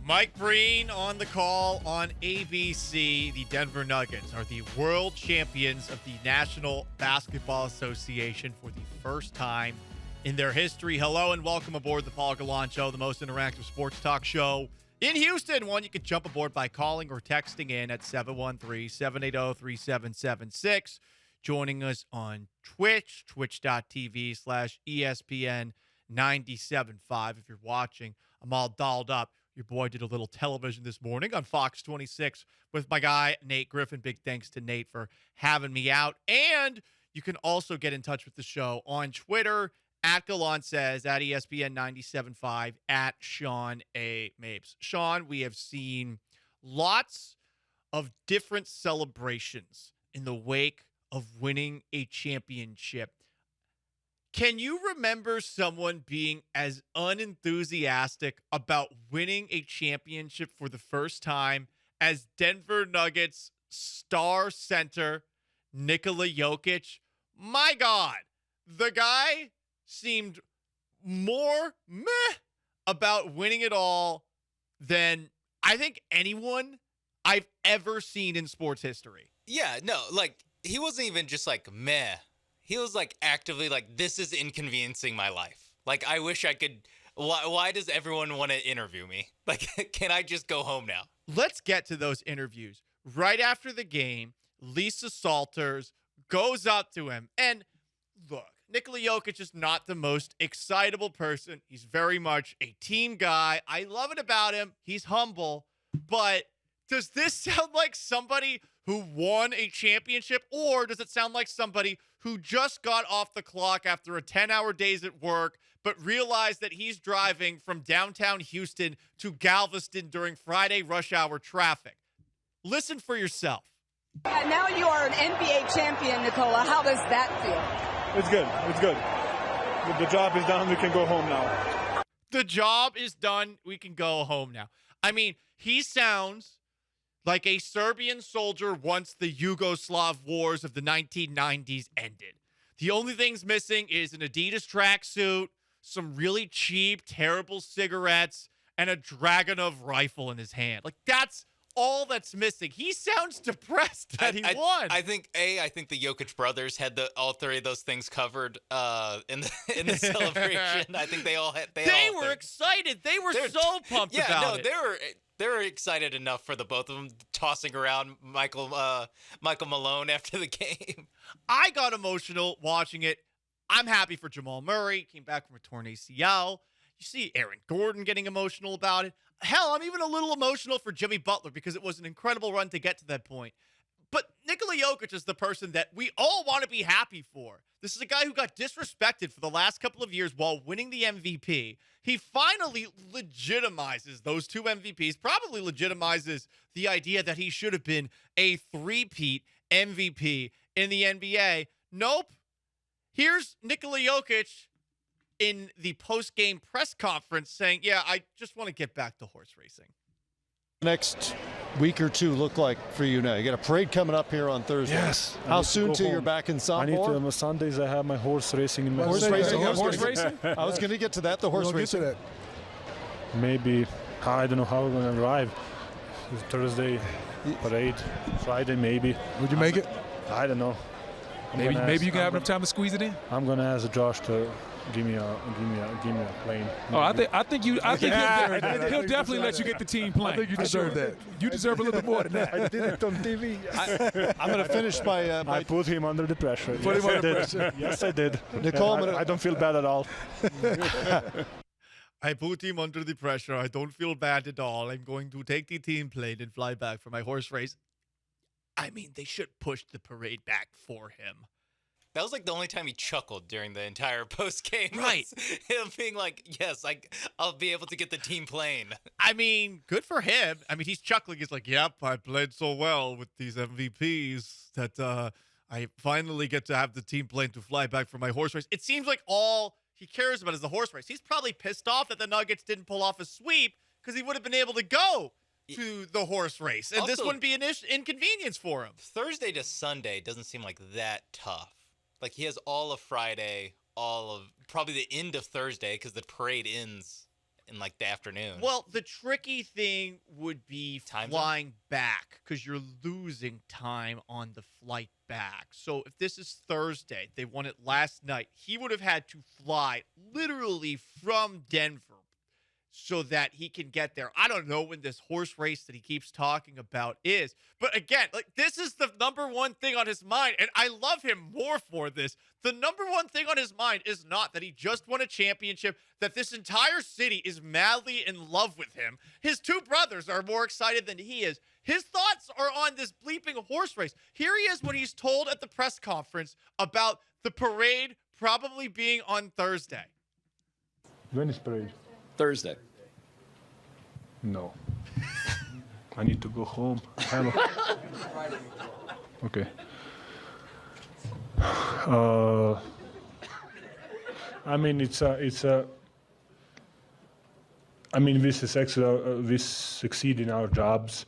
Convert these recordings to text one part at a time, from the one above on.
Mike Breen on the call on ABC. The Denver Nuggets are the world champions of the National Basketball Association for the first time in their history. Hello and welcome aboard the Paul Gallant Show, the most interactive sports talk show in Houston. One you can jump aboard by calling or texting in at 713-780-3776. Joining us on Twitch, twitch.tv/ESPN975. If you're watching, I'm all dolled up. Your boy did a little television this morning on Fox 26 with my guy, Nate Griffin. Big thanks to Nate for having me out. And you can also get in touch with the show on Twitter, at Gallant Says, at ESPN975, at Sean A. Mapes. Sean, we have seen lots of different celebrations in the wake of winning a championship. Can you remember someone being as unenthusiastic about winning a championship for the first time as Denver Nuggets star center Nikola Jokic? My God, the guy seemed more meh about winning it all than I think anyone I've ever seen in sports history. Yeah, no, like, he wasn't even just like meh. He was like actively like, this is inconveniencing my life. Like, I wish I could. Why does everyone want to interview me? Like, can I just go home now? Let's get to those interviews. Right after the game, Lisa Salters goes up to him. And look, Nikola Jokic is not the most excitable person. He's very much a team guy. I love it about him. He's humble. But does this sound like somebody who won a championship, or does it sound like somebody who just got off the clock after a 10-hour days at work, but realized that he's driving from downtown Houston to Galveston during Friday rush hour traffic? Listen for yourself. And now you are an NBA champion, Nikola. How does that feel? It's good. It's good. The job is done. We can go home now. The job is done. We can go home now. I mean, he sounds like a Serbian soldier once the Yugoslav wars of the 1990s ended. The only things missing is an Adidas tracksuit, some really cheap, terrible cigarettes, and a Dragunov rifle in his hand. Like, that's all that's missing. He sounds depressed that he won. I think the Jokic brothers had all three of those things covered in the celebration. I think they were excited. They were so pumped about it. They were excited enough for the both of them tossing around Michael Malone after the game. I got emotional watching it. I'm happy for Jamal Murray. Came back from a torn ACL. You see Aaron Gordon getting emotional about it. Hell, I'm even a little emotional for Jimmy Butler because it was an incredible run to get to that point. But Nikola Jokic is the person that we all want to be happy for. This is a guy who got disrespected for the last couple of years while winning the MVP. He finally legitimizes those two MVPs, probably legitimizes the idea that he should have been a three-peat MVP in the NBA. Nope. Here's Nikola Jokic in the post-game press conference saying, yeah, I just want to get back to horse racing. Next week or two look like for you now? You got a parade coming up here on Thursday. Yes. How soon till you're back in softball? I need to. On Sundays I have my horse racing in my horse racing. I was going to get to that. The horse racing. Get to that. Maybe I don't know how we're going to arrive. It's Thursday parade, Friday maybe. Would you make it? I don't know. Maybe you can have enough time to squeeze it in. I'm going to ask Josh to give me a plane. Oh, I think he'll definitely let you get the team plane. I think you deserve that. You deserve a little bit more than that. I did it on TV. I'm going to finish by. I put him under the pressure. Yes, I did. Nicole, I don't feel bad at all. I put him under the pressure. I don't feel bad at all. I'm going to take the team plane and fly back for my horse race. I mean, they should push the parade back for him. That was like the only time he chuckled during the entire post game. Right. Him being like, yes, I'll be able to get the team plane. I mean, good for him. I mean, he's chuckling. He's like, yep, I played so well with these MVPs that I finally get to have the team plane to fly back for my horse race. It seems like all he cares about is the horse race. He's probably pissed off that the Nuggets didn't pull off a sweep because he would have been able to go to the horse race. And also, this wouldn't be an inconvenience for him. Thursday to Sunday doesn't seem like that tough. Like, he has all of Friday, all of probably the end of Thursday because the parade ends in like the afternoon. Well, the tricky thing would be flying back because you're losing time on the flight back. So if this is Thursday, they won it last night, he would have had to fly literally from Denver so that he can get there. I don't know when this horse race that he keeps talking about is. But again, like, this is the number one thing on his mind, and I love him more for this. The number one thing on his mind is not that he just won a championship, that this entire city is madly in love with him. His two brothers are more excited than he is. His thoughts are on this bleeping horse race. Here he is when he's told at the press conference about the parade probably being on Thursday. When is parade? Thursday. No. I need to go home. Okay. I mean, I mean, we succeed in our jobs,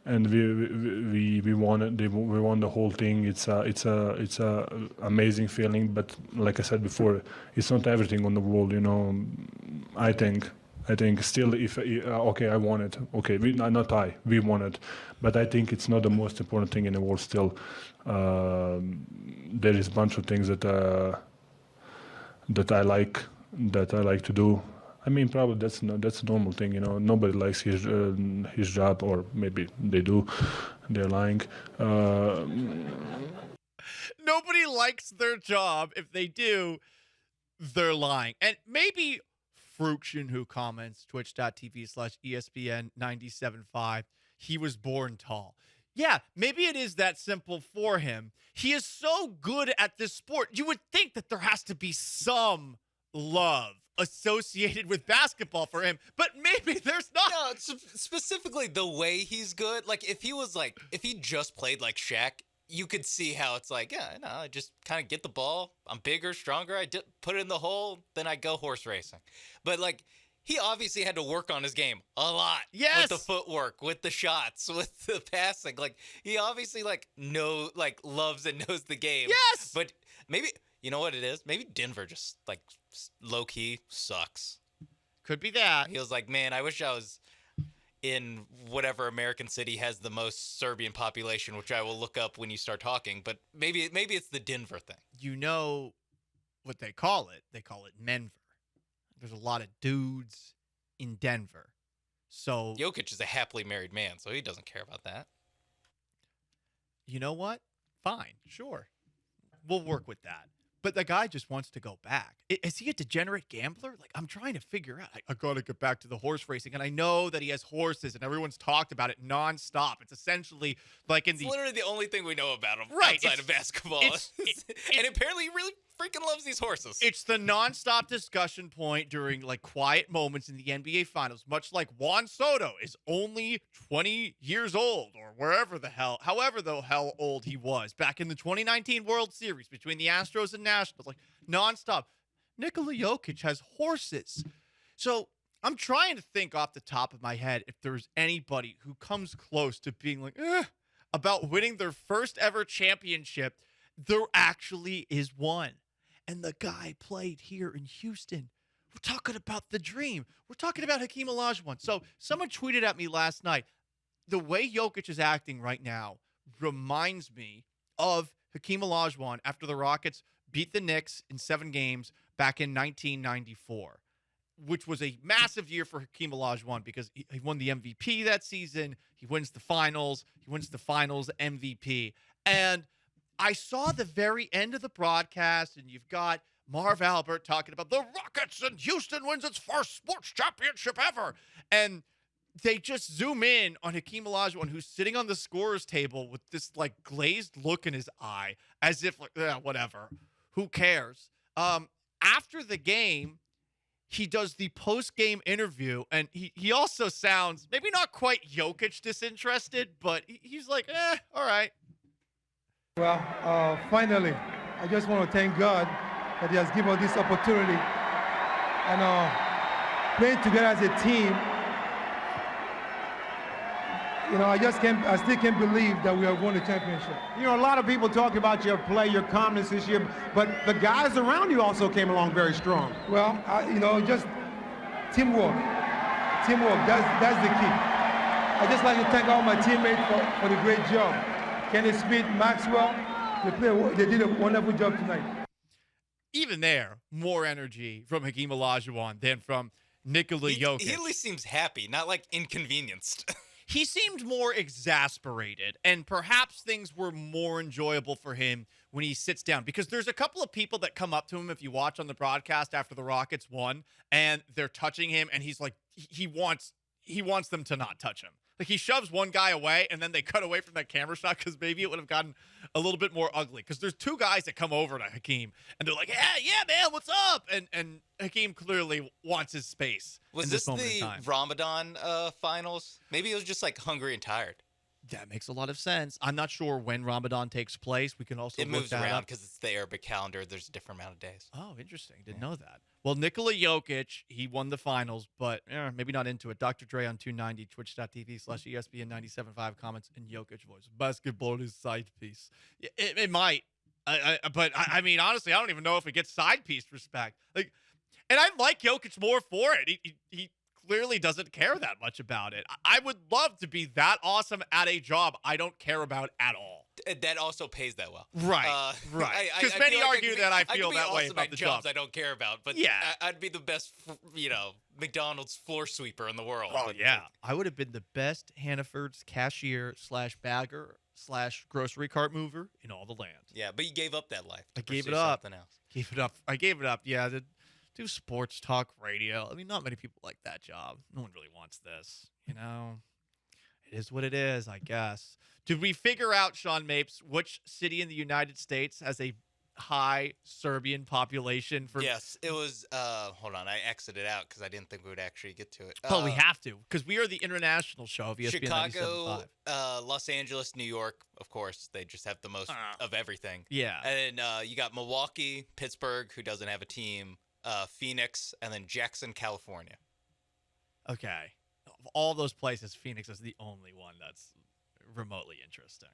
and we won it. We won the whole thing. It's a amazing feeling. But like I said before, it's not everything on the world, you know. I think still, if okay, I won it. Okay, we won it. But I think it's not the most important thing in the world. Still, there is a bunch of things that I like to do. I mean, probably that's a normal thing, you know. Nobody likes his job, or maybe they do. They're lying. Nobody likes their job. If they do, they're lying. And maybe Fruction, who comments, twitch.tv/ESPN975, he was born tall. Yeah, maybe it is that simple for him. He is so good at this sport. You would think that there has to be some love associated with basketball for him, but maybe there's not. No, specifically the way he's good. Like, if he just played like Shaq, you could see how it's like, yeah, no, I just kind of get the ball. I'm bigger, stronger. I put it in the hole, then I go horse racing. But like, he obviously had to work on his game a lot. Yes. With the footwork, with the shots, with the passing. Like, he obviously loves and knows the game. Yes. But maybe, you know what it is? Maybe Denver just like low key sucks. Could be that. He was like, man, I wish I was in whatever American city has the most Serbian population, which I will look up when you start talking. But maybe it's the Denver thing. You know what they call it? They call it Menver. There's a lot of dudes in Denver. So Jokic is a happily married man, so he doesn't care about that. You know what? Fine, sure. We'll work with that. But the guy just wants to go back. Is he a degenerate gambler? Like, I'm trying to figure out. I got to get back to the horse racing. And I know that he has horses, and everyone's talked about it nonstop. It's essentially like it's literally the only thing we know about him outside of basketball. And apparently he really freaking loves these horses. It's the nonstop discussion point during like quiet moments in the NBA Finals, much like Juan Soto is only 20 years old, or however the hell old he was back in the 2019 World Series between the Astros and Nationals, like nonstop. Nikola Jokic has horses. So I'm trying to think off the top of my head if there's anybody who comes close to being like, about winning their first ever championship. There actually is one. And the guy played here in Houston. We're talking about the dream. We're talking about Hakeem Olajuwon. So someone tweeted at me last night, the way Jokic is acting right now reminds me of Hakeem Olajuwon after the Rockets beat the Knicks in 7 games back in 1994, which was a massive year for Hakeem Olajuwon because he won the MVP that season. He wins the finals. He wins the finals MVP. And I saw the very end of the broadcast, and you've got Marv Albert talking about the Rockets and Houston wins its first sports championship ever. And they just zoom in on Hakeem Olajuwon, who's sitting on the scorer's table with this like glazed look in his eye, as if like, whatever, who cares? After the game, he does the post-game interview, and he also sounds maybe not quite Jokic disinterested, but he's like, all right. Well, finally, I just want to thank God that He has given us this opportunity and playing together as a team. You know, I still can't believe that we have won the championship. You know, a lot of people talk about your play, your calmness this year, but the guys around you also came along very strong. Well, you know, just teamwork. Teamwork, that's the key. I just like to thank all my teammates for the great job. Kenny Smith, Maxwell, they did a wonderful job tonight. Even there, more energy from Hakeem Olajuwon than from Nikola Jokic. He at least seems happy, not like inconvenienced. He seemed more exasperated, and perhaps things were more enjoyable for him when he sits down, because there's a couple of people that come up to him if you watch on the broadcast after the Rockets won, and they're touching him, and he's like, he wants them to not touch him. Like, he shoves one guy away, and then they cut away from that camera shot because maybe it would have gotten a little bit more ugly. Because there's two guys that come over to Hakeem, and they're like, yeah, man, what's up? And Hakeem clearly wants his space. Was this the Ramadan finals? Maybe it was just like hungry and tired. That makes a lot of sense. I'm not sure when Ramadan takes place. We can also It moves around because it's the Arabic calendar. There's a different amount of days. Oh, interesting. Didn't know that. Well, Nikola Jokic, he won the finals, but maybe not into it. Dr. Dre on 290, twitch.tv/ESPN 97.5 comments in Jokic voice. Basketball is side piece. It might. But I mean, honestly, I don't even know if it gets side piece respect. Like, and I like Jokic more for it. He clearly doesn't care that much about it. I would love to be that awesome at a job I don't care about at all. That also pays that well. Right, right. Because many argue that I feel that way about the jobs I don't care about, but yeah, I'd be the best, McDonald's floor sweeper in the world. Oh, yeah. I would have been the best Hannaford's cashier / bagger / grocery cart mover in all the land. Yeah, but you gave up that life. I gave it up. I gave it up. Yeah, to do sports talk radio. I mean, not many people like that job. No one really wants this, It is what it is, I guess. Did we figure out, Sean Mapes, which city in the United States has a high Serbian population? Yes, it was, hold on, I exited out because I didn't think we would actually get to it. Well, we have to, because we are the international show of ESPN Chicago, 97.5. Los Angeles, New York, of course. They just have the most of everything. Yeah. And you got Milwaukee, Pittsburgh, who doesn't have a team, Phoenix, and then Jackson, California. Okay. Of all those places, Phoenix is the only one that's remotely interesting.